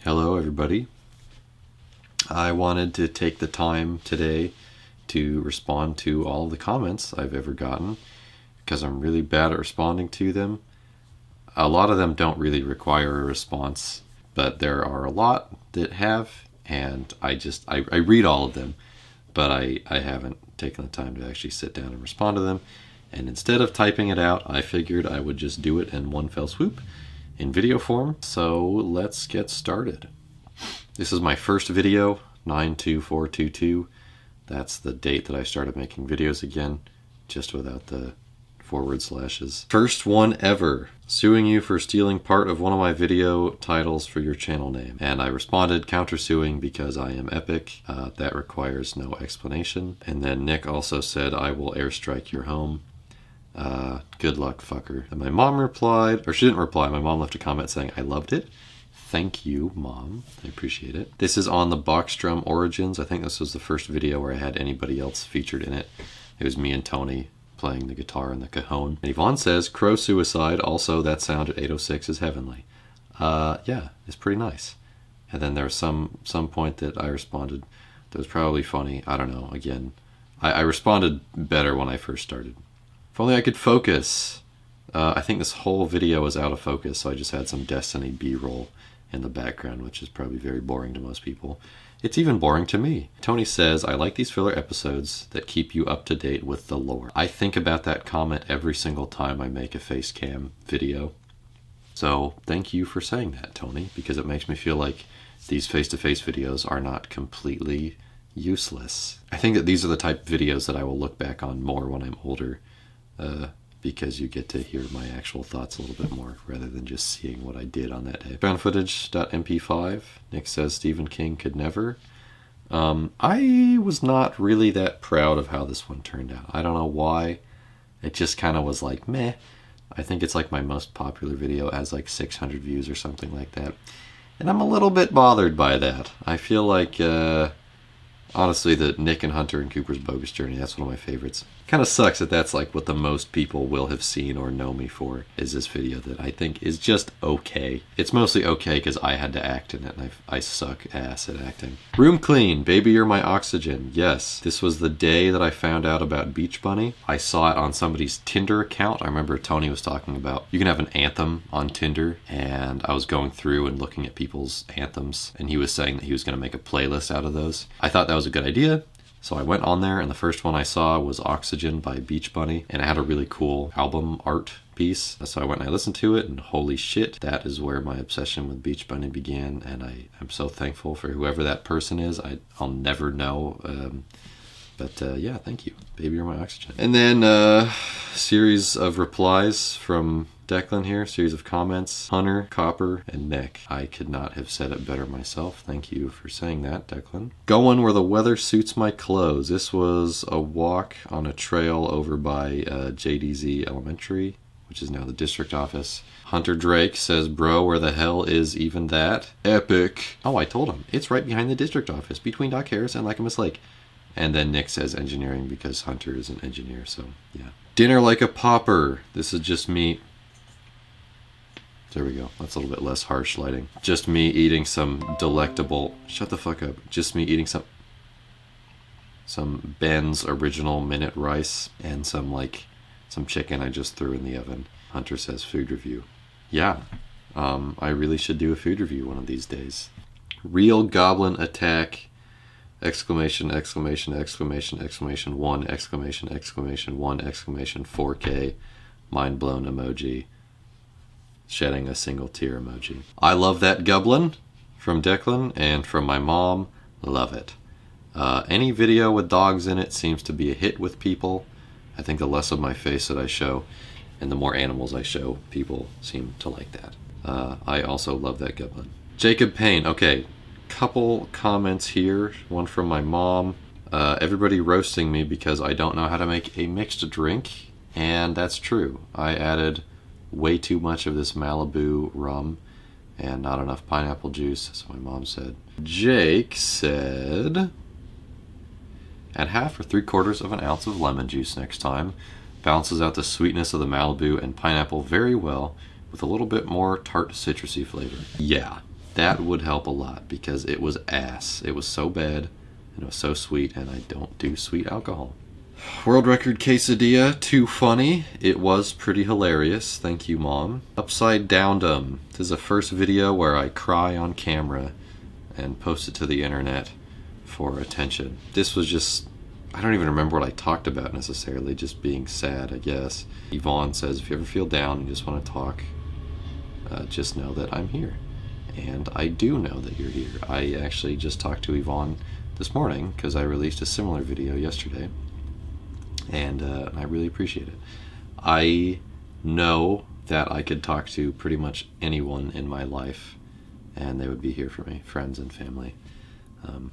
Hello everybody. I wanted to take the time today to respond to all of the comments I've ever gotten because I'm really bad at responding to them. A lot of them don't really require a response, but there are a lot that have, and I read all of them, but I haven't taken the time to actually sit down and respond to them. And instead of typing it out, I figured I would just do it in one fell swoop in video form. So let's get started. This is my first video, 92422. That's the date that I started making videos again, just without the forward slashes. First one ever. Suing you for stealing part of one of my video titles for your channel name. And I responded, countersuing because I am epic. That requires no explanation. And then Nick also said, I will airstrike your home. Good luck, fucker. And my mom replied, or she didn't reply, my mom left a comment saying, I loved it. Thank you, Mom. I appreciate it. This is on the box drum origins. I think this was the first video where I had anybody else featured in it. It was me and Tony playing the guitar and the cajon. And Yvonne says, Crow Suicide, also that sound at 806 is heavenly. Yeah, it's pretty nice. And then there was some point that I responded that was probably funny. I don't know, again. I responded better when I first started. If only I could focus. I think this whole video was out of focus, so I just had some Destiny B-roll in the background, which is probably very boring to most people. It's even boring to me. Tony says, I like these filler episodes that keep you up to date with the lore. I think about that comment every single time I make a face cam video. So thank you for saying that, Tony, because it makes me feel like these face-to-face videos are not completely useless. I think that these are the type of videos that I will look back on more when I'm older, because you get to hear my actual thoughts a little bit more rather than just seeing what I did on that day. Foundfootage.mp5. Nick says Stephen King could never. I was not really that proud of how this one turned out. I don't know why. It just kind of was like, meh. I think it's like my most popular video, has like 600 views or something like that. And I'm a little bit bothered by that. I feel like, honestly, the Nick and Hunter and Cooper's Bogus Journey, that's one of my favorites. Kind of sucks that that's like what the most people will have seen or know me for, is this video that I think is just okay. It's mostly okay because I had to act in it, and I suck ass at acting. Room clean, baby you're my oxygen. Yes, this was the day that I found out about Beach Bunny. I saw it on somebody's Tinder account. I remember Tony was talking about, you can have an anthem on Tinder, and I was going through and looking at people's anthems, and he was saying that he was going to make a playlist out of those. I thought that was a good idea. So I went on there, and the first one I saw was Oxygen by Beach Bunny, and it had a really cool album art piece. So I went and I listened to it, and holy shit, that is where my obsession with Beach Bunny began, and I'm so thankful for whoever that person is. I'll never know, but yeah, thank you. Baby, you're my oxygen. And then series of replies from Declan here, series of comments, Hunter, Copper, and Nick. I could not have said it better myself. Thank you for saying that, Declan. Going where the weather suits my clothes. This was a walk on a trail over by JDZ Elementary, which is now the district office. Hunter Drake says, bro, where the hell is even that? Epic. Oh, I told him. It's right behind the district office, between Doc Harris and Lycamus Lake. And then Nick says engineering because Hunter is an engineer, so yeah. Dinner like a pauper. This is just me. There we go. That's a little bit less harsh lighting. Just me eating some delectable... Shut the fuck up. Just me eating some Ben's original minute rice and some chicken I just threw in the oven. Hunter says food review. Yeah. I really should do a food review one of these days. Real goblin attack! Exclamation, exclamation, exclamation, exclamation, 1, exclamation, exclamation, 1, exclamation, 4K, mind blown emoji, shedding a single tear emoji. I love that goblin from Declan, and from my mom, love it. Any video with dogs in it seems to be a hit with people. I think the less of my face that I show, and the more animals I show, people seem to like that. I also love that goblin. Jacob Payne, okay. Couple comments here, one from my mom. Everybody roasting me because I don't know how to make a mixed drink, and that's true. I added way too much of this Malibu rum and not enough pineapple juice, so my mom said. Jake said, add 1/2 or 3/4 of an ounce of lemon juice next time. Balances out the sweetness of the Malibu and pineapple very well with a little bit more tart citrusy flavor. Yeah, That would help a lot because it was ass. It was so bad and it was so sweet, and I don't do sweet alcohol. World record quesadilla, too funny. It was pretty hilarious. Thank you, Mom. Upside Downdom. This is the first video where I cry on camera and post it to the internet for attention. This was just, I don't even remember what I talked about necessarily, just being sad, I guess. Yvonne says, if you ever feel down and you just want to talk, just know that I'm here. And I do know that you're here. I actually just talked to Yvonne this morning because I released a similar video yesterday. And I really appreciate it. I know that I could talk to pretty much anyone in my life and they would be here for me, friends and family.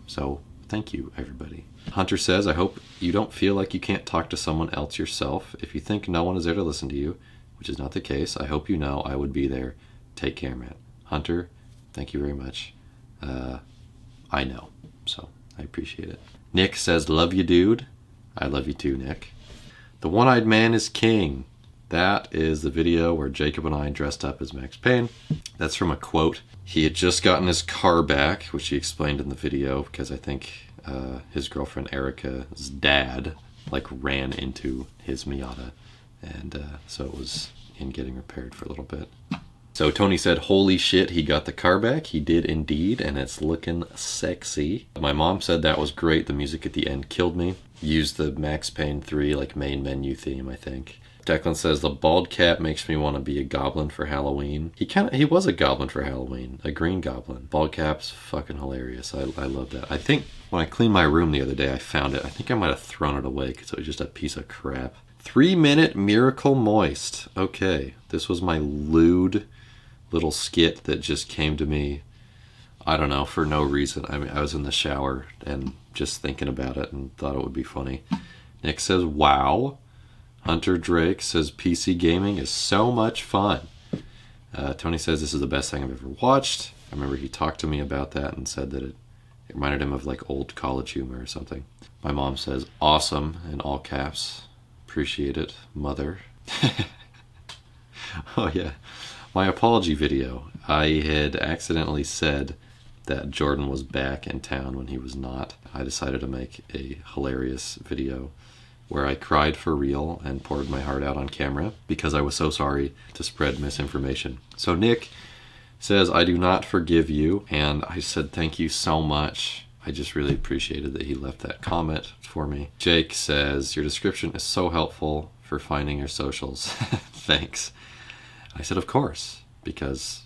So thank you, everybody. Hunter says, I hope you don't feel like you can't talk to someone else yourself. If you think no one is there to listen to you, which is not the case, I hope you know I would be there. Take care, man. Hunter, thank you very much. I know, so I appreciate it. Nick says, love you, dude. I love you too, Nick. The One-Eyed Man is King. That is the video where Jacob and I dressed up as Max Payne. That's from a quote. He had just gotten his car back, which he explained in the video, because I think his girlfriend Erica's dad ran into his Miata, and so it was in getting repaired for a little bit. So Tony said, holy shit, he got the car back. He did indeed, and it's looking sexy. My mom said that was great. The music at the end killed me. Used the Max Payne 3 main menu theme, I think. Declan says, the bald cat makes me want to be a goblin for Halloween. He was a goblin for Halloween, a green goblin. Bald cap's fucking hilarious. I love that. I think when I cleaned my room the other day, I found it. I think I might have thrown it away because it was just a piece of crap. 3-minute Miracle Moist. Okay, this was my lewd little skit that just came to me, I don't know, for no reason. I mean, I was in the shower and just thinking about it and thought it would be funny. Nick says, wow. Hunter Drake says, PC gaming is so much fun. Tony says, this is the best thing I've ever watched. I remember he talked to me about that and said that it reminded him of old college humor or something. My mom says, awesome, in all caps. Appreciate it, mother. Oh yeah. My apology video. I had accidentally said that Jordan was back in town when he was not. I decided to make a hilarious video where I cried for real and poured my heart out on camera because I was so sorry to spread misinformation. So Nick says, I do not forgive you. And I said, thank you so much. I just really appreciated that he left that comment for me. Jake says, your description is so helpful for finding your socials. Thanks. I said, of course, because,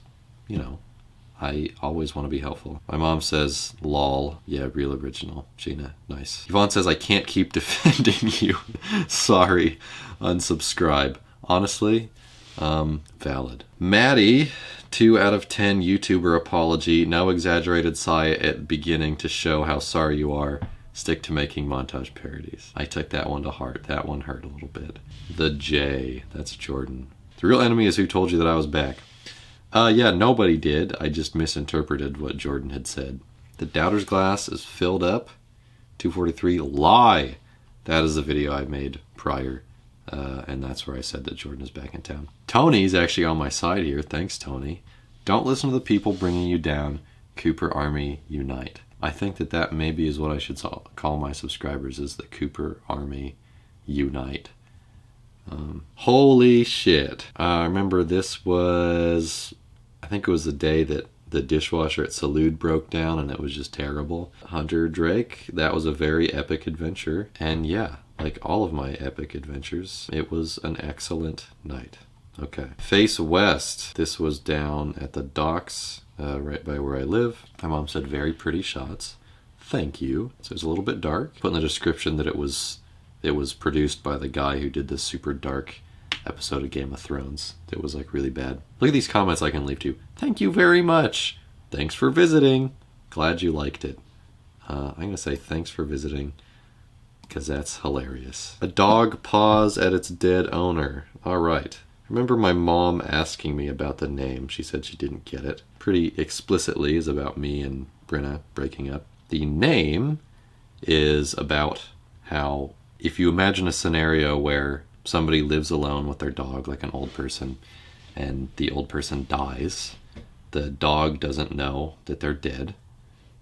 I always want to be helpful. My mom says, lol, yeah, real original. Gina, nice. Yvonne says, I can't keep defending you. Sorry, unsubscribe. Honestly, valid. Maddie, 2 out of 10 YouTuber apology. No exaggerated sigh at beginning to show how sorry you are. Stick to making montage parodies. I took that one to heart. That one hurt a little bit. The J, that's Jordan. The real enemy is who told you that I was back. Yeah, nobody did. I just misinterpreted what Jordan had said. The doubter's glass is filled up. 243, lie. That is the video I made prior. And that's where I said that Jordan is back in town. Tony's actually on my side here. Thanks, Tony. Don't listen to the people bringing you down. Cooper Army Unite. I think that maybe is what I should call my subscribers, is the Cooper Army Unite. Holy shit. I remember this was, I think it was the day that the dishwasher at Salud broke down and it was just terrible. Hunter Drake, that was a very epic adventure. And yeah, like all of my epic adventures, it was an excellent night. Okay. Face West. This was down at the docks, right by where I live. My mom said very pretty shots. Thank you. So it was a little bit dark. Put in the description that it was produced by the guy who did this super dark episode of Game of Thrones. It was really bad. Look at these comments I can leave to you. Thank you very much. Thanks for visiting. Glad you liked it. I'm going to say thanks for visiting because that's hilarious. A dog paws at its dead owner. All right. Remember my mom asking me about the name. She said she didn't get it. Pretty explicitly is about me and Brenna breaking up. The name is about how if you imagine a scenario where somebody lives alone with their dog, like an old person, and the old person dies, the dog doesn't know that they're dead.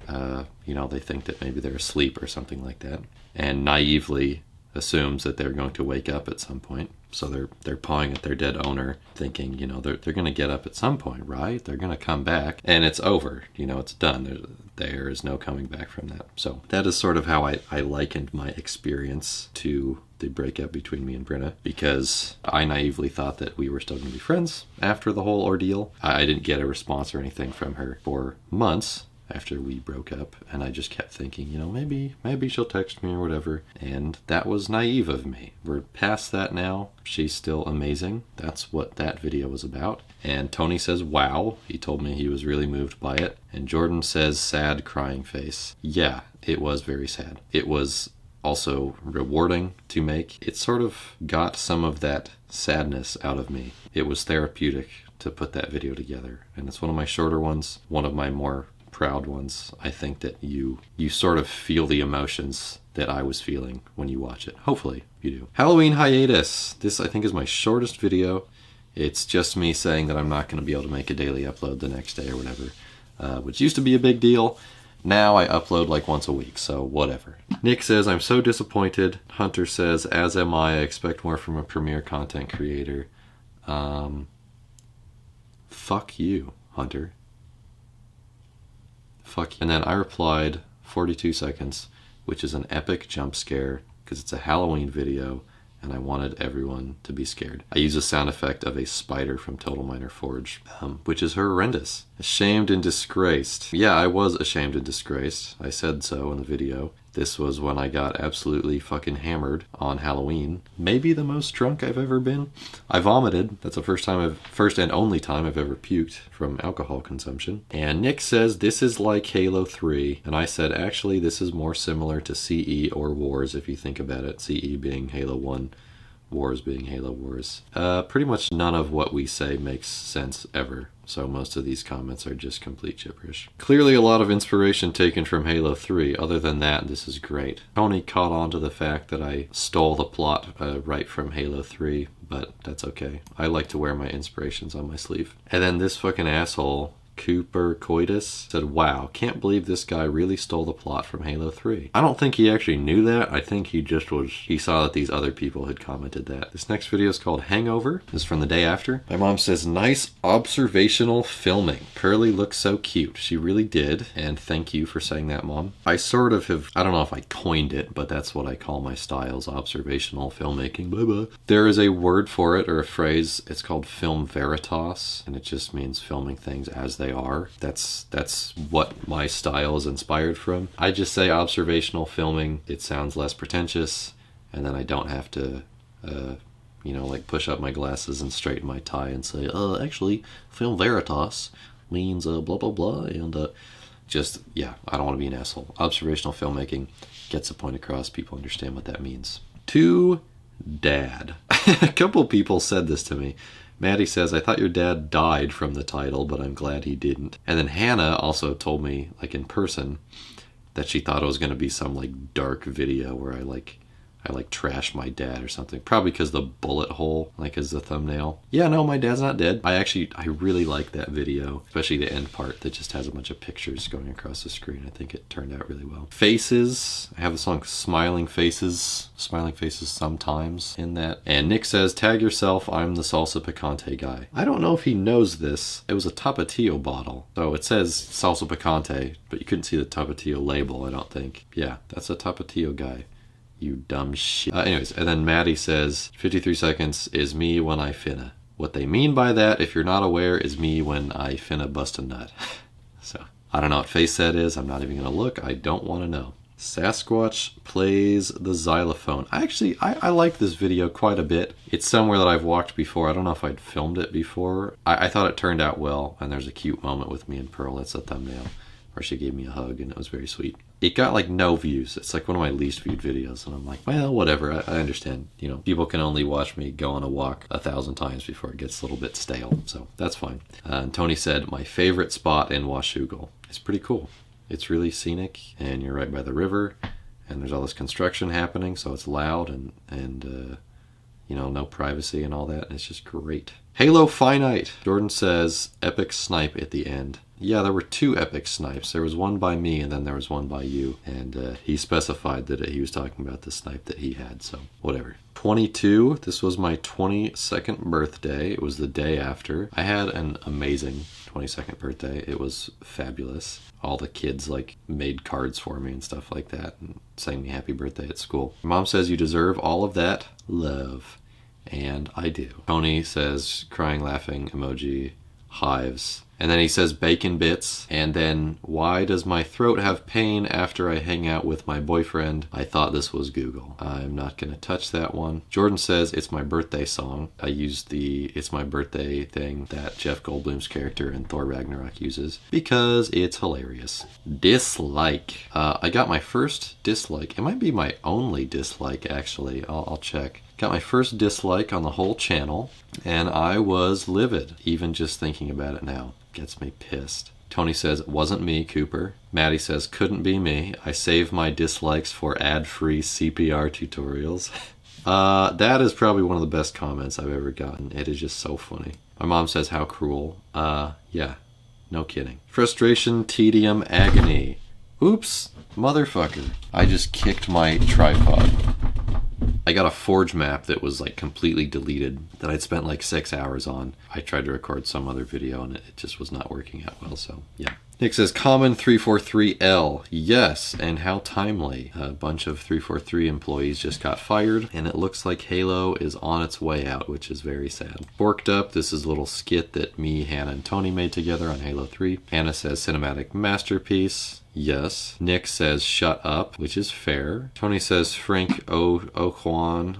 You know, they think that maybe they're asleep or something like that, and naively assumes that they're going to wake up at some point. So they're pawing at their dead owner, thinking, you know, they're going to get up at some point, right? They're going to come back, and it's over. You know, it's done. There is no coming back from that. So that is sort of how I likened my experience to the breakup between me and Brenna, because I naively thought that we were still going to be friends after the whole ordeal. I didn't get a response or anything from her for months after we broke up, and I just kept thinking, you know, maybe she'll text me or whatever, and that was naive of me. We're past that now. She's still amazing. That's what that video was about. And Tony says, wow. He told me he was really moved by it. And Jordan says, sad crying face. Yeah, it was very sad. It was also rewarding to make. It sort of got some of that sadness out of me. It was therapeutic to put that video together, and it's one of my shorter ones, one of my more proud ones. I think that you sort of feel the emotions that I was feeling when you watch it. Hopefully you do. Halloween hiatus. This, I think, is my shortest video. It's just me saying that I'm not going to be able to make a daily upload the next day or whatever, which used to be a big deal. Now I upload like once a week, so whatever. Nick says, I'm so disappointed. Hunter says, as am I expect more from a premier content creator. Fuck you, Hunter. Fuck you. And then I replied, 42 seconds, which is an epic jump scare because it's a Halloween video and I wanted everyone to be scared. I use a sound effect of a spider from Total Minor Forge, which is horrendous. Ashamed and disgraced. Yeah, I was ashamed and disgraced. I said so in the video. This was when I got absolutely fucking hammered on Halloween. Maybe the most drunk I've ever been. I vomited. That's the first and only time I've ever puked from alcohol consumption. And Nick says this is like Halo 3. And I said, actually, this is more similar to CE or Wars if you think about it. CE being Halo 1, Wars being Halo Wars. Pretty much none of what we say makes sense ever. So most of these comments are just complete gibberish. Clearly a lot of inspiration taken from Halo 3. Other than that, this is great. Tony caught on to the fact that I stole the plot right from Halo 3, but that's okay. I like to wear my inspirations on my sleeve. And then this fucking asshole, Cooper Coitus, said, wow, can't believe this guy really stole the plot from Halo 3. I don't think he actually knew that. I think he saw that these other people had commented that. This next video is called Hangover. This is from the day after. My mom says, nice observational filming. Pearly looks so cute. She really did, and thank you for saying that, Mom. I sort of have, I don't know if I coined it, but that's what I call my styles, observational filmmaking. Blah, blah. There is a word for it, or a phrase. It's called film veritas, and it just means filming things as they are. That's what my style is inspired from. I just say observational filming. It sounds less pretentious, and then I don't have to like push up my glasses and straighten my tie and say, actually film veritas means blah blah blah, and I don't want to be an asshole. Observational filmmaking gets the point across. People understand what that means. To Dad. A couple people said this to me. Maddie says, I thought your dad died from the title, but I'm glad he didn't. And then Hannah also told me, like in person, that she thought it was going to be some like dark video where I trash my dad or something. Probably because the bullet hole is the thumbnail. Yeah, no, my dad's not dead. I really like that video, especially the end part that just has a bunch of pictures going across the screen. I think it turned out really well. Faces. I have the song Smiling Faces sometimes in that. And Nick says, tag yourself, I'm the salsa picante guy. I don't know if he knows this. It was a Tapatio bottle. So it says salsa picante, but you couldn't see the Tapatio label, I don't think. Yeah, that's a Tapatio guy. You dumb shit. Anyways, and then Maddie says, 53 seconds is me when I finna. What they mean by that, if you're not aware, is me when I finna bust a nut. So, I don't know what face that is. I'm not even going to look. I don't want to know. Sasquatch plays the xylophone. I like this video quite a bit. It's somewhere that I've walked before. I don't know if I'd filmed it before. I thought it turned out well, and there's a cute moment with me and Pearl. It's a thumbnail where she gave me a hug, and it was very sweet. It got no views. It's one of my least viewed videos, and I'm like, well, whatever. I understand. People can only watch me go on a walk 1,000 times before it gets a little bit stale, so that's fine. And Tony said, my favorite spot in Washougal. It's pretty cool. It's really scenic, and you're right by the river, and there's all this construction happening, so it's loud and no privacy and all that, and it's just great. Halo Finite. Jordan says, epic snipe at the end. Yeah, there were 2 epic snipes. There was one by me and then there was one by you. And he specified that he was talking about the snipe that he had, so whatever. 22. This was my 22nd birthday. It was the day after. I had an amazing 22nd birthday. It was fabulous. All the kids like made cards for me and stuff like that and sang me happy birthday at school. My mom says you deserve all of that love. And I do. Tony says crying, laughing emoji, hives. And then he says bacon bits. And then, why does my throat have pain after I hang out with my boyfriend? I thought this was Google. I'm not going to touch that one. Jordan says it's my birthday song. I used the it's my birthday thing that Jeff Goldblum's character in Thor Ragnarok uses because it's hilarious. Dislike. I got my first dislike. It might be my only dislike, actually. I'll check. Got my first dislike on the whole channel, and I was livid. Even just thinking about it now gets me pissed. Tony says, it wasn't me, Cooper. Maddie says, couldn't be me. I save my dislikes for ad-free CPR tutorials. That is probably one of the best comments I've ever gotten. It is just so funny. My mom says, how cruel. Yeah, no kidding. Frustration, tedium, agony. Oops, motherfucker. I just kicked my tripod. I got a Forge map that was like completely deleted that I'd spent like 6 hours on. I tried to record some other video and it just was not working out well, so yeah. Nick says, common 343L. Yes, and how timely. A bunch of 343 employees just got fired, and it looks like Halo is on its way out, which is very sad. Forked Up, this is a little skit that me, Hannah, and Tony made together on Halo 3. Hannah says, cinematic masterpiece. Yes. Nick says, shut up, which is fair. Tony says, Frank O'Cowan,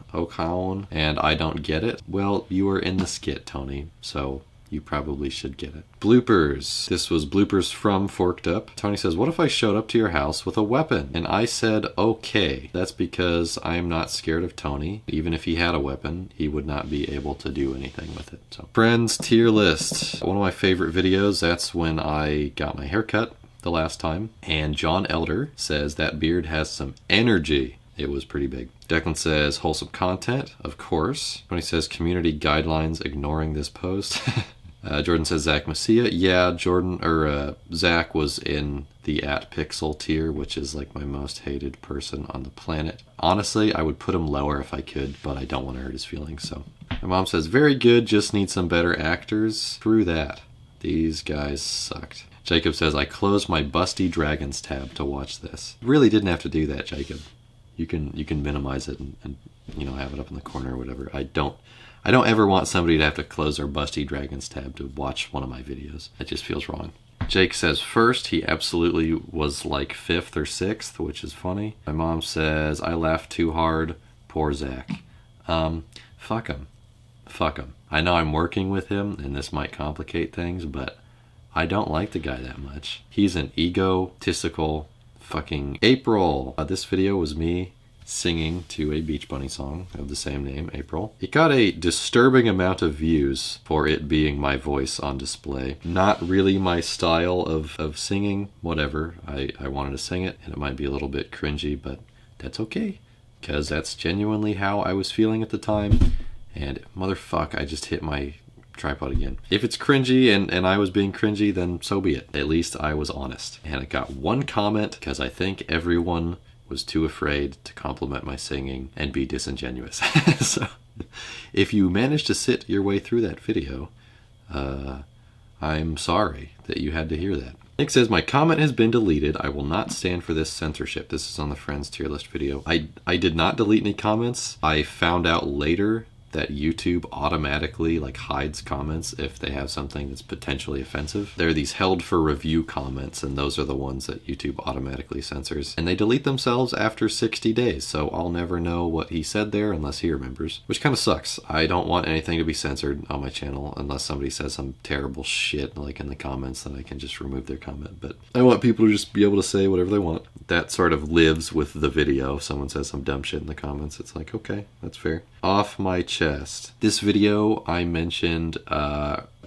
and I don't get it. Well, you were in the skit, Tony, so you probably should get it. Bloopers. This was bloopers from Forked Up. Tony says, what if I showed up to your house with a weapon? And I said, okay. That's because I am not scared of Tony. Even if he had a weapon, he would not be able to do anything with it. So, friends tier list. One of my favorite videos, that's when I got my hair cut the last time. And John Elder says, that beard has some energy. It was pretty big. Declan says, wholesome content, of course. Tony says, community guidelines ignoring this post. Jordan says, Zach Messia. Yeah, Zach was in the @pixel tier, which is like my most hated person on the planet. Honestly, I would put him lower if I could, but I don't want to hurt his feelings, so. My mom says, very good, just need some better actors. Screw that. These guys sucked. Jacob says, I closed my Busty Dragons tab to watch this. Really didn't have to do that, Jacob. You can minimize it and you know, have it up in the corner or whatever. I don't ever want somebody to have to close their Busty Dragons tab to watch one of my videos. It just feels wrong. Jake says, first, he absolutely was like 5th or 6th, which is funny. My mom says, I laughed too hard. Poor Zach. Fuck him. Fuck him. I know I'm working with him, and this might complicate things, but I don't like the guy that much. He's an egotistical fucking April. This video was me singing to a Beach Bunny song of the same name, April. It got a disturbing amount of views for it being my voice on display. Not really my style of singing, whatever. I wanted to sing it, and it might be a little bit cringy, but that's okay, because that's genuinely how I was feeling at the time. And motherfuck, I just hit my tripod again. If it's cringy and I was being cringy, then so be it. At least I was honest. And I got one comment because I think everyone was too afraid to compliment my singing and be disingenuous. So if you managed to sit your way through that video, I'm sorry that you had to hear that. Nick says, my comment has been deleted. I will not stand for this censorship. This is on the Friends tier list video. I did not delete any comments. I found out later that YouTube automatically like hides comments if they have something that's potentially offensive. There are these held for review comments, and those are the ones that YouTube automatically censors. And they delete themselves after 60 days, so I'll never know what he said there unless he remembers, which kind of sucks. I don't want anything to be censored on my channel unless somebody says some terrible shit like in the comments, then I can just remove their comment. But I want people to just be able to say whatever they want. That sort of lives with the video. If someone says some dumb shit in the comments, it's like, okay, that's fair. Off my chest chest. This video I mentioned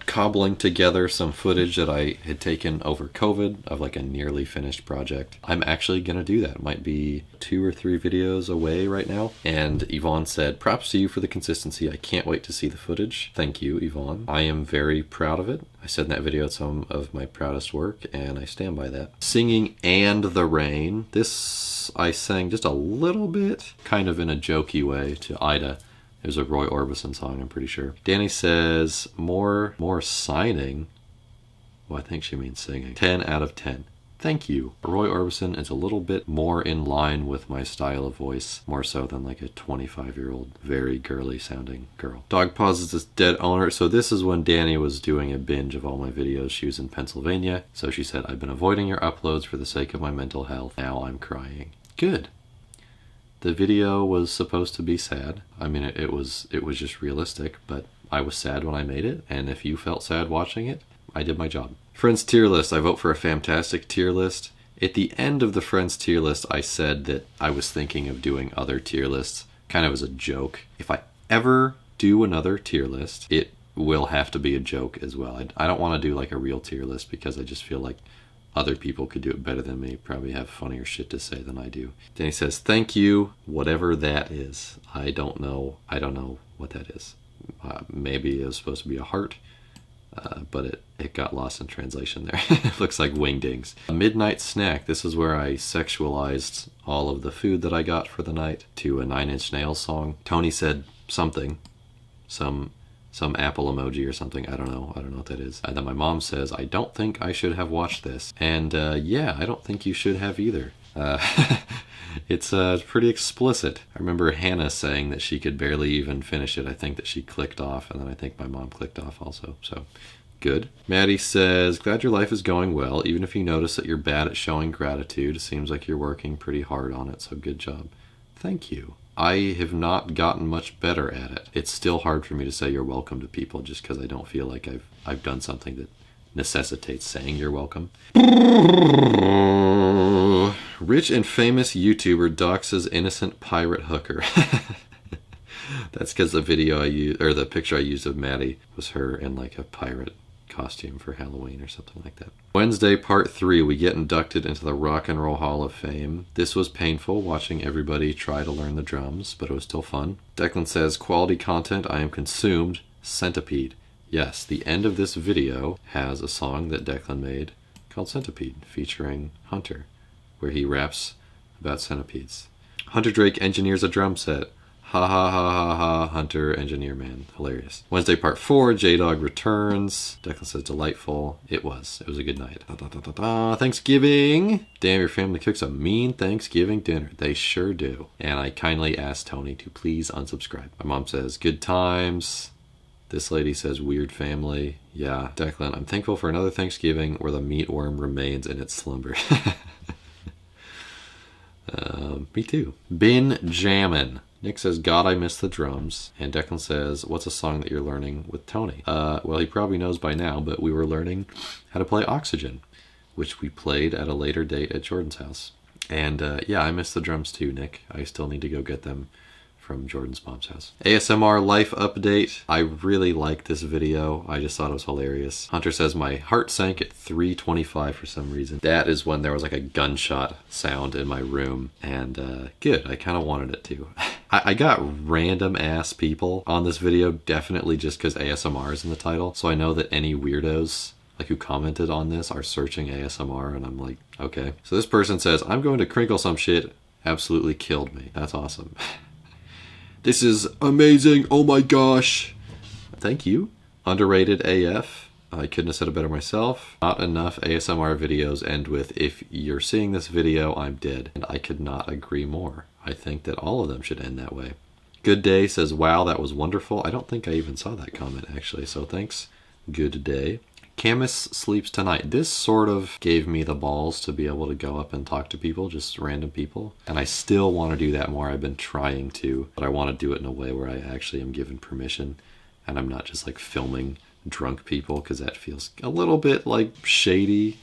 cobbling together some footage that I had taken over COVID of like a nearly finished project. I'm actually gonna do that. It might be 2 or 3 videos away right now. And Yvonne said, props to you for the consistency. I can't wait to see the footage. Thank you, Yvonne. I am very proud of it. I said in that video it's some of my proudest work, and I stand by that. Singing And the Rain. This I sang just a little bit, kind of in a jokey way, to Ida. It was a Roy Orbison song, I'm pretty sure. Danny says, more signing. Well, I think she means singing. 10 out of 10. Thank you. Roy Orbison is a little bit more in line with my style of voice, more so than like a 25-year-old, very girly sounding girl. Dog pauses this dead owner. So this is when Danny was doing a binge of all my videos. She was in Pennsylvania. So she said, I've been avoiding your uploads for the sake of my mental health. Now I'm crying. Good. The video was supposed to be sad. I mean, it was just realistic, but I was sad when I made it, and if you felt sad watching it, I did my job. Friends tier list. I vote for a fantastic tier list. At the end of the Friends tier list, I said that I was thinking of doing other tier lists, kind of as a joke. If I ever do another tier list, it will have to be a joke as well. I don't want to do like a real tier list because I just feel like other people could do it better than me, probably have funnier shit to say than I do. Danny says, thank you, whatever that is. I don't know what that is. Maybe it was supposed to be a heart, but it got lost in translation there. It looks like wingdings. A midnight snack. This is where I sexualized all of the food that I got for the night to a Nine Inch Nails song. Tony said something, some apple emoji or something. I don't know what that is. And then my mom says, I don't think I should have watched this. And yeah, I don't think you should have either. It's pretty explicit. I remember Hannah saying that she could barely even finish it. I think that she clicked off, and then I think my mom clicked off also. So good. Maddie says, glad your life is going well. Even if you notice that you're bad at showing gratitude, it seems like you're working pretty hard on it. So good job. Thank you. I have not gotten much better at it. It's still hard for me to say you're welcome to people just because I don't feel like I've done something that necessitates saying you're welcome. Rich and famous YouTuber doxes innocent pirate hooker. That's because the video I used, or the picture I used of Maddie was her in like a pirate costume for Halloween or something like that. Wednesday, part 3, we get inducted into the Rock and Roll Hall of Fame. This was painful, watching everybody try to learn the drums, but it was still fun. Declan says, quality content, I am consumed. Centipede. Yes, the end of this video has a song that Declan made called Centipede, featuring Hunter, where he raps about centipedes. Hunter Drake engineers a drum set. Ha ha ha ha ha, Hunter, engineer man. Hilarious. Wednesday, part 4, J-Dog returns. Declan says, delightful. It was a good night. Thanksgiving. Damn, your family cooks a mean Thanksgiving dinner. They sure do. And I kindly asked Tony to please unsubscribe. My mom says, good times. This lady says, weird family. Yeah. Declan, I'm thankful for another Thanksgiving where the meatworm remains in its slumber. Me too. Been jammin'. Nick says, God, I miss the drums. And Declan says, what's a song that you're learning with Tony? Well, he probably knows by now, but we were learning how to play Oxygen, which we played at a later date at Jordan's house. And yeah, I miss the drums too, Nick. I still need to go get them from Jordan's mom's house. ASMR life update. I really liked this video. I just thought it was hilarious. Hunter says, my heart sank at 3:25 for some reason. That is when there was like a gunshot sound in my room. And good, I kind of wanted it to. I got random ass people on this video, definitely just because ASMR is in the title. So I know that any weirdos like who commented on this are searching ASMR, and I'm like, okay. So this person says, I'm going to crinkle some shit. Absolutely killed me. That's awesome. This is amazing. Oh my gosh. Thank you. Underrated AF. I couldn't have said it better myself. Not enough ASMR videos end with, if you're seeing this video, I'm dead. And I could not agree more. I think that all of them should end that way. Good Day says, wow, that was wonderful. I don't think I even saw that comment actually, so thanks. Good Day. Camus sleeps tonight. This sort of gave me the balls to be able to go up and talk to people, just random people. And I still want to do that more. I've been trying to, but I want to do it in a way where I actually am given permission and I'm not just like filming drunk people, because that feels a little bit like shady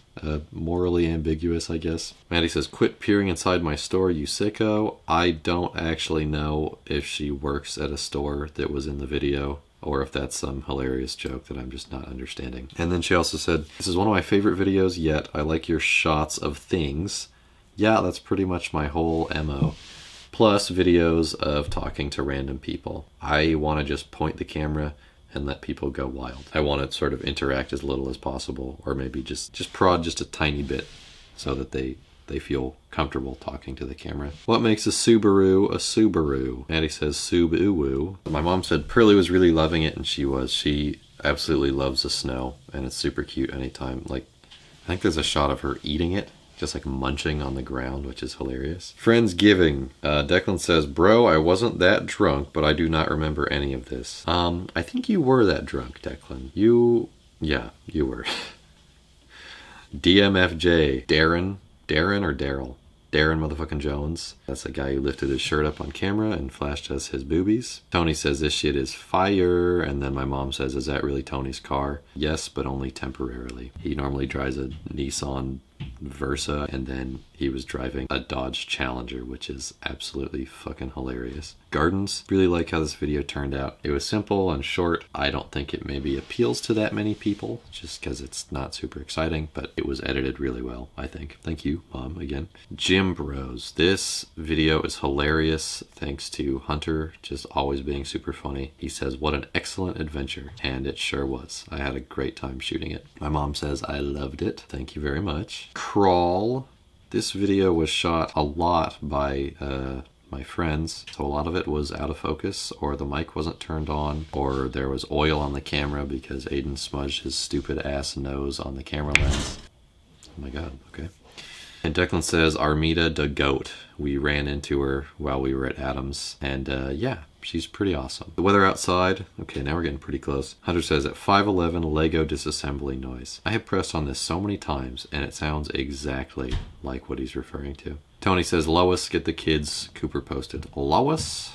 morally ambiguous, I guess. Maddie says, quit peering inside my store, you sicko. I don't actually know if she works at a store that was in the video, or if that's some hilarious joke that I'm just not understanding. And then she also said, this is one of my favorite videos yet. I like your shots of things. Yeah, that's pretty much my whole MO. Plus videos of talking to random people. I want to just point the camera and let people go wild. I want to sort of interact as little as possible, or maybe just prod just a tiny bit so that they feel comfortable talking to the camera. What makes a Subaru a Subaru? Maddie says Subaru. My mom said Pearlie was really loving it, and she was. She absolutely loves the snow, and it's super cute anytime. Like, I think there's a shot of her eating it, just like munching on the ground, which is hilarious. Friendsgiving. Declan says, bro, I wasn't that drunk, but I do not remember any of this. I think you were that drunk, Declan. Yeah, you were. DMFJ. Darren or Daryl? Darren motherfucking Jones. That's the guy who lifted his shirt up on camera and flashed us his boobies. Tony says this shit is fire, and then my mom says, is that really Tony's car? Yes, but only temporarily. He normally drives a Nissan Versa, and then he was driving a Dodge Challenger, which is absolutely fucking hilarious. Gardens. Really like how this video turned out. It was simple and short. I don't think it maybe appeals to that many people, just because it's not super exciting, but it was edited really well, I think. Thank you, Mom, again. Jim Bros. This video is hilarious, thanks to Hunter just always being super funny. He says, what an excellent adventure, and it sure was. I had a great time shooting it. My mom says, I loved it. Thank you very much. Crawl. This video was shot a lot by my friends, so a lot of it was out of focus, or the mic wasn't turned on, or there was oil on the camera because Aiden smudged his stupid ass nose on the camera lens. Oh my god, okay. And Declan says, Armida the goat. We ran into her while we were at Adams, and yeah, she's pretty awesome. The weather outside, okay, now we're getting pretty close. Hunter says, at 5:11, Lego disassembly noise. I have pressed on this so many times, and it sounds exactly like what he's referring to. Tony says, Lois, get the kids. Cooper posted. Lois,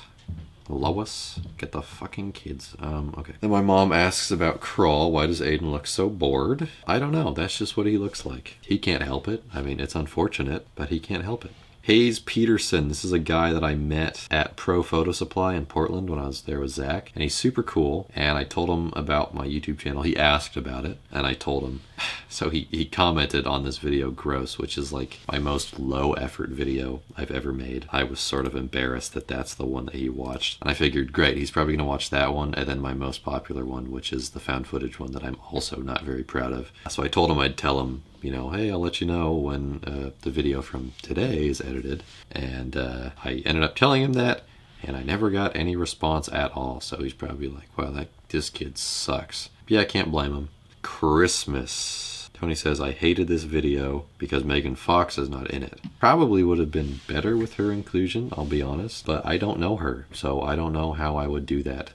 get the fucking kids. Okay. Then my mom asks about Crawl. Why does Aiden look so bored? I don't know. That's just what he looks like. He can't help it. I mean, it's unfortunate, but he can't help it. Hayes Peterson. This is a guy that I met at Pro Photo Supply in Portland when I was there with Zach. And he's super cool. And I told him about my YouTube channel. He asked about it. And I told him. So he commented on this video, gross, which is like my most low effort video I've ever made. I was sort of embarrassed that that's the one that he watched. And I figured, great, he's probably going to watch that one. And then my most popular one, which is the found footage one that I'm also not very proud of. So I told him I'd tell him, you know, hey, I'll let you know when the video from today is edited. And I ended up telling him that, and I never got any response at all. So he's probably like, wow, this kid sucks. Yeah, I can't blame him. Christmas. Tony says, I hated this video because Megan Fox is not in it. Probably would have been better with her inclusion, I'll be honest. But I don't know her, so I don't know how I would do that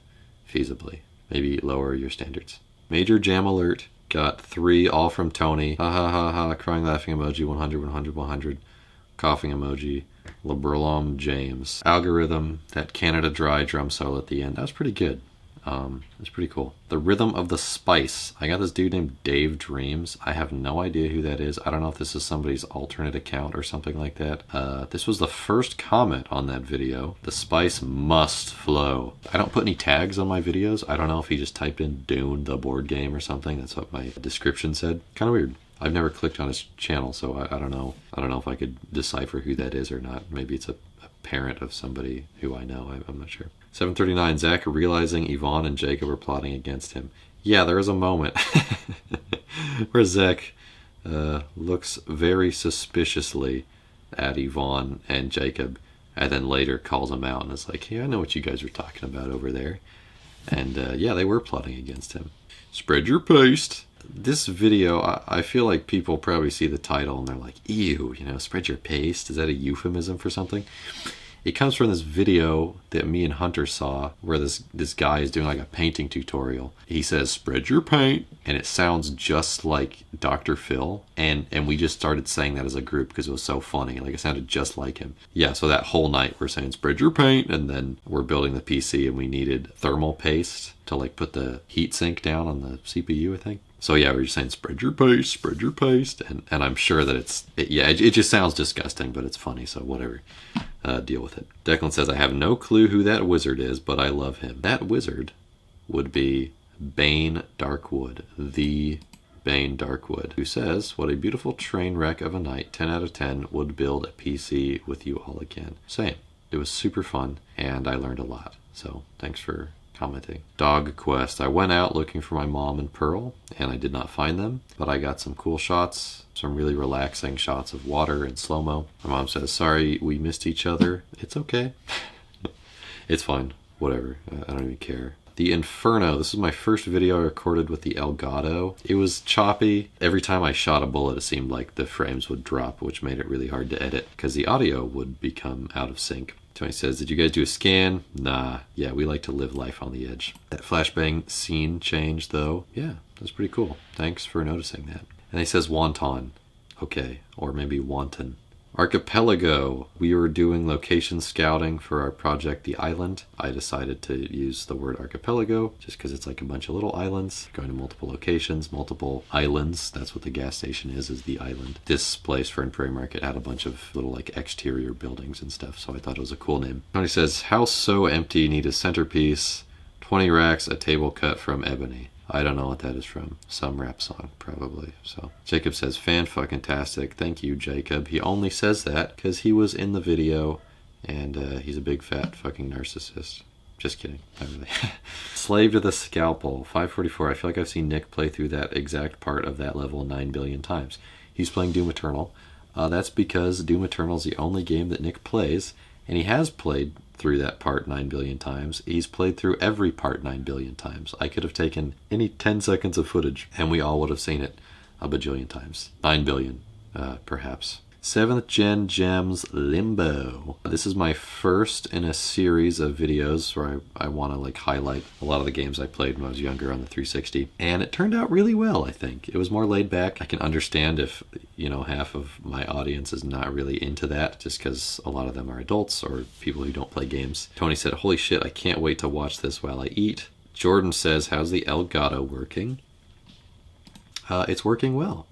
feasibly. Maybe lower your standards. Major jam alert. Got 3, all from Tony. Ha ha ha ha. Crying laughing emoji. 100, 100, 100. Coughing emoji. LeBurlom James. Algorithm. That Canada Dry drum solo at the end. That was pretty good. It's pretty cool. The Rhythm of the Spice. I got this dude named Dave Dreams. I have no idea who that is. I don't know if this is somebody's alternate account or something like that. This was the first comment on that video. The spice must flow. I don't put any tags on my videos. I don't know if he just typed in Dune, the board game or something. That's what my description said. Kind of weird. I've never clicked on his channel, so I don't know. I don't know if I could decipher who that is or not. Maybe it's a parent of somebody who I know. I'm not sure. 7:39, Zach realizing Yvonne and Jacob are plotting against him. Yeah, there is a moment where Zach looks very suspiciously at Yvonne and Jacob, and then later calls them out and is like, hey, I know what you guys are talking about over there. And yeah, they were plotting against him. Spread your paste. This video, I feel like people probably see the title and they're like, ew, you know, spread your paste. Is that a euphemism for something? It comes from this video that me and Hunter saw where this guy is doing like a painting tutorial. He says, spread your paint, and it sounds just like Dr. Phil. And we just started saying that as a group because it was so funny. Like, it sounded just like him. Yeah, so that whole night we're saying, spread your paint, and then we're building the PC and we needed thermal paste to like put the heat sink down on the CPU, I think. So yeah, we were just saying spread your paste, and I'm sure that it just sounds disgusting, but it's funny, so whatever. Deal with it. Declan says, I have no clue who that wizard is, but I love him. That wizard would be Bane Darkwood, the Bane Darkwood, who says, what a beautiful train wreck of a night. 10 out of 10 would build a PC with you all again. Same. It was super fun, and I learned a lot. So thanks for commenting. Dog Quest. I went out looking for my mom and Pearl, and I did not find them, but I got some cool shots, some really relaxing shots of water and slow-mo. My mom says, sorry, we missed each other. It's okay. It's fine. Whatever. I don't even care. The Inferno. This is my first video I recorded with the Elgato. It was choppy. Every time I shot a bullet, it seemed like the frames would drop, which made it really hard to edit because the audio would become out of sync. Tony says, did you guys do a scan? Nah. Yeah, we like to live life on the edge. That flashbang scene change, though, yeah, that's pretty cool. Thanks for noticing that. And he says wonton. Okay, or maybe wanton. Archipelago. We were doing location scouting for our project, The Island. I decided to use the word archipelago just because it's like a bunch of little islands, going to multiple locations, multiple islands. That's what the gas station is The Island. This place, Fern Prairie Market, had a bunch of little like exterior buildings and stuff, so I thought it was a cool name. Tony says, house so empty, need a centerpiece, 20 racks, a table cut from ebony. I don't know what that is from. Some rap song, probably. So Jacob says, fan-fucking-tastic. Thank you, Jacob. He only says that because he was in the video, and he's a big, fat, fucking narcissist. Just kidding. Not really. Slave to the Scalpel, 544. I feel like I've seen Nick play through that exact part of that level 9 billion times. He's playing Doom Eternal. That's because Doom Eternal is the only game that Nick plays, and he has played through that part 9 billion times. He's played through every part 9 billion times. I could have taken any 10 seconds of footage and we all would have seen it a bajillion times. 9 billion, perhaps. 7th Gen Gems Limbo. This is my first in a series of videos where I want to like highlight a lot of the games I played when I was younger on the 360. And it turned out really well, I think. It was more laid back. I can understand if, you know, half of my audience is not really into that just because a lot of them are adults or people who don't play games. Tony said, holy shit, I can't wait to watch this while I eat. Jordan says, how's the Elgato working? It's working well.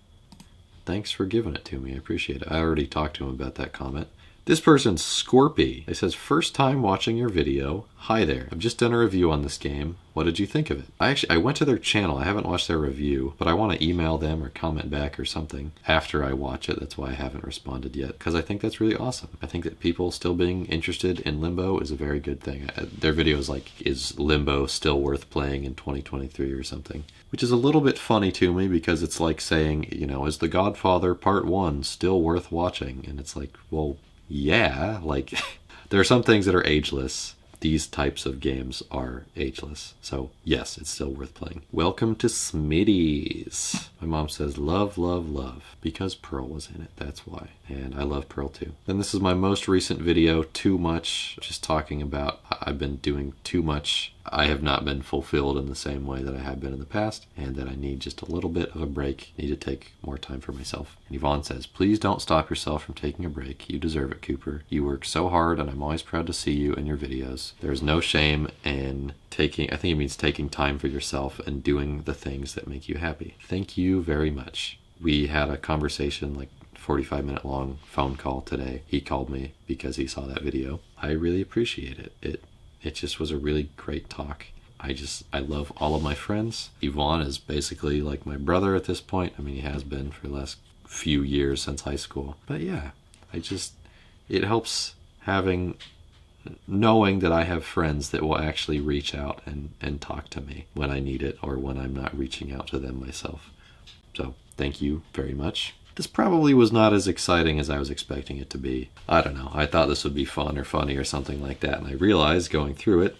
Thanks for giving it to me. I appreciate it. I already talked to him about that comment. This person's Scorpy. It says, first time watching your video. Hi there. I've just done a review on this game. What did you think of it? I went to their channel. I haven't watched their review, but I want to email them or comment back or something after I watch it. That's why I haven't responded yet, because I think that's really awesome. I think that people still being interested in Limbo is a very good thing. Their video is like, is Limbo still worth playing in 2023 or something? Which is a little bit funny to me because it's like saying, you know, is The Godfather Part 1 still worth watching? And it's like, well, yeah, like there are some things that are ageless. These types of games are ageless. So yes, it's still worth playing. Welcome to Smitty's. My mom says, love, love, love. Because Pearl was in it, that's why. And I love Pearl too. Then this is my most recent video, Too Much. Just talking about I've been doing too much. I have not been fulfilled in the same way that I have been in the past, and that I need just a little bit of a break. Need to take more time for myself. And Yvonne says, please don't stop yourself from taking a break. You deserve it, Cooper. You work so hard, and I'm always proud to see you in your videos. There's no shame in taking, I think it means taking time for yourself and doing the things that make you happy. Thank you very much. We had a conversation, like 45-minute long phone call today. He called me because he saw that video. I really appreciate it. It just was a really great talk. I love all of my friends. Yvonne is basically like my brother at this point. I mean, he has been for the last few years since high school. But yeah, it helps knowing that I have friends that will actually reach out and talk to me when I need it or when I'm not reaching out to them myself. So thank you very much. This probably was not as exciting as I was expecting it to be. I don't know. I thought this would be fun or funny or something like that. And I realized going through it,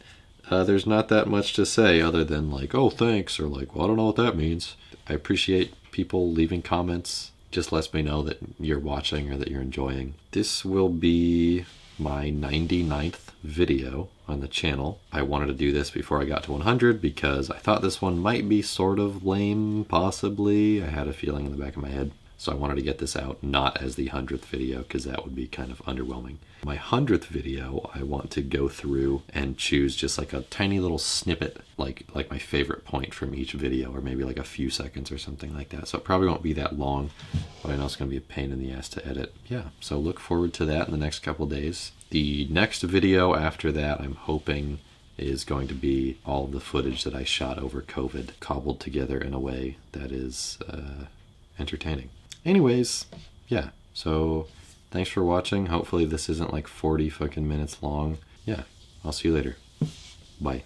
there's not that much to say other than like, oh, thanks, or like, well, I don't know what that means. I appreciate people leaving comments. Just lets me know that you're watching or that you're enjoying. This will be my 99th video on the channel. I wanted to do this before I got to 100 because I thought this one might be sort of lame, possibly. I had a feeling in the back of my head. So I wanted to get this out not as the 100th video because that would be kind of underwhelming. My 100th video, I want to go through and choose just like a tiny little snippet, like my favorite point from each video, or maybe like a few seconds or something like that. So it probably won't be that long, but I know it's going to be a pain in the ass to edit. Yeah, so look forward to that in the next couple days. The next video after that, I'm hoping, is going to be all of the footage that I shot over COVID, cobbled together in a way that is entertaining. Anyways, yeah, so thanks for watching. Hopefully this isn't like 40 fucking minutes long. Yeah, I'll see you later. Bye.